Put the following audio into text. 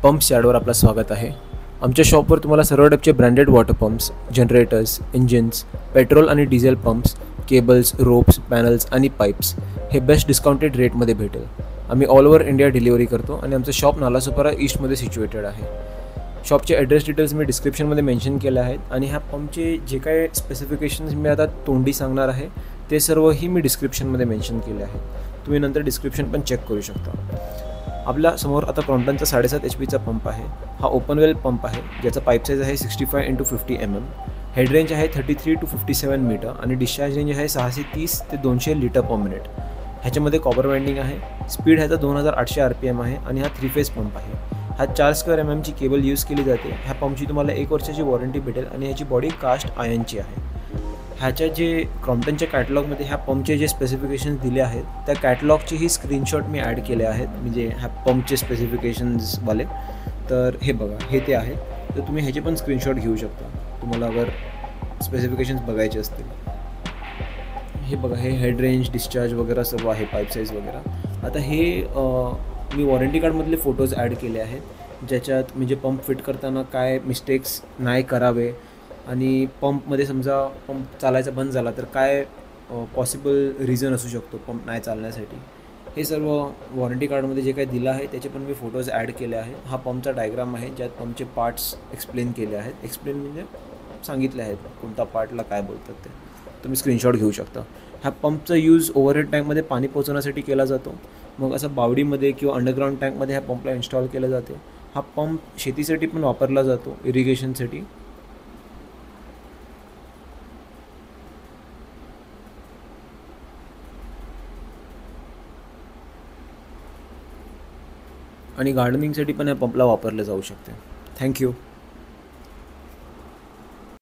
Pumps यार्डवर आपलं स्वागत आहे. आमच्या शॉपवर तुम्हाला सर्व टाईपचे branded water pumps, generators, engines, petrol आणि diesel pumps, cables, ropes, panels आणि पाईप्स हे बेस्ट डिस्काउंटेड रेटमध्ये भेटेल. आम्ही ऑल ओव्हर इंडिया डिलिव्हरी करतो आणि आमचं शॉप नालासोपारा ईस्टमध्ये सिच्युएटेड आहे. शॉपचे ॲड्रेस डिटेल्स मी डिस्क्रिप्शनमध्ये मेन्शन केले आहेत आणि ह्या पंपचे जे काही स्पेसिफिकेशन्स मी आता तोंडी सांगणार आहे ते सर्वही मी डिस्क्रिप्शनमध्ये मेन्शन केले आहेत. तुम्ही नंतर डिस्क्रिप्शन पण चेक करू शकता. आपल्या समोर आता क्रॉम्प्टनचा 7.5 HP पंप आहे. हा ओपन वेल पंप आहे ज्याचा पाईप साईज आहे 65 × 50 mm. हेड रेंज आहे 33 to 57 मीटर आणि डिस्चार्ज रेंज आहे 630 ते 200 लिटर पर मिनिट. ह्याच्यामध्ये कॉपर वाइंडिंग आहे. स्पीड ह्याचा 2800 RPM आहे आणि हा 3 फेज पंप आहे. हा 4 स्क्वेअर mm ची केबल यूज केली जाते. ह्या पंपची तुम्हाला 1 वर्षाची वॉरंटी भेटेल आणि ह्याची बॉडी कास्ट आयर्नची आहे. ह्याच्या जे क्रॉम्प्टनच्या कॅटलॉगमध्ये ह्या पंपचे जे स्पेसिफिकेशन्स दिले आहेत त्या कॅटलॉगचेही स्क्रीनशॉट मी ॲड केले आहेत, म्हणजे ह्या पंपचे स्पेसिफिकेशन्सवाले. तर हे बघा, हे ते आहे. तर तुम्ही ह्याचे पण स्क्रीनशॉट घेऊ शकता तुम्हाला अगर स्पेसिफिकेशन्स बघायचे असतील. हे बघा, हे हेड रेंज, डिस्चार्ज वगैरे सर्व आहे, पाईप साईज वगैरे. आता हे मी वॉरंटी कार्डमधले फोटोज ॲड केले आहेत ज्याच्यात म्हणजे पंप फिट करताना काय मिस्टेक्स नाही करावे आणि पंपमध्ये समजा पंप चालायचा बंद झाला तर काय पॉसिबल रिझन असू शकतो पंप नाही चालण्यासाठी. हे सर्व वॉरंटी कार्डमध्ये जे काही दिलं आहे त्याचे पण मी फोटोज ॲड केले आहे. हा पंपचा डायग्राम आहे ज्यात पंपचे पार्ट्स एक्सप्लेन केले आहेत. एक्सप्लेन म्हणजे सांगितले आहेत कोणत्या पार्टला काय बोलतात ते. तुम्ही स्क्रीनशॉट घेऊ शकता. ह्या पंपचा यूज ओव्हरहेड टँकमध्ये पाणी पोहोचवण्यासाठी केला जातो. मग असं बावडीमध्ये किंवा अंडरग्राऊंड टँकमध्ये ह्या पंपला इन्स्टॉल केलं जाते. हा पंप शेतीसाठी पण वापरला जातो, इरिगेशनसाठी. आणि गार्डनिंगसाठी पण या पंपला वापरले जाऊ शकते. थँक्यू.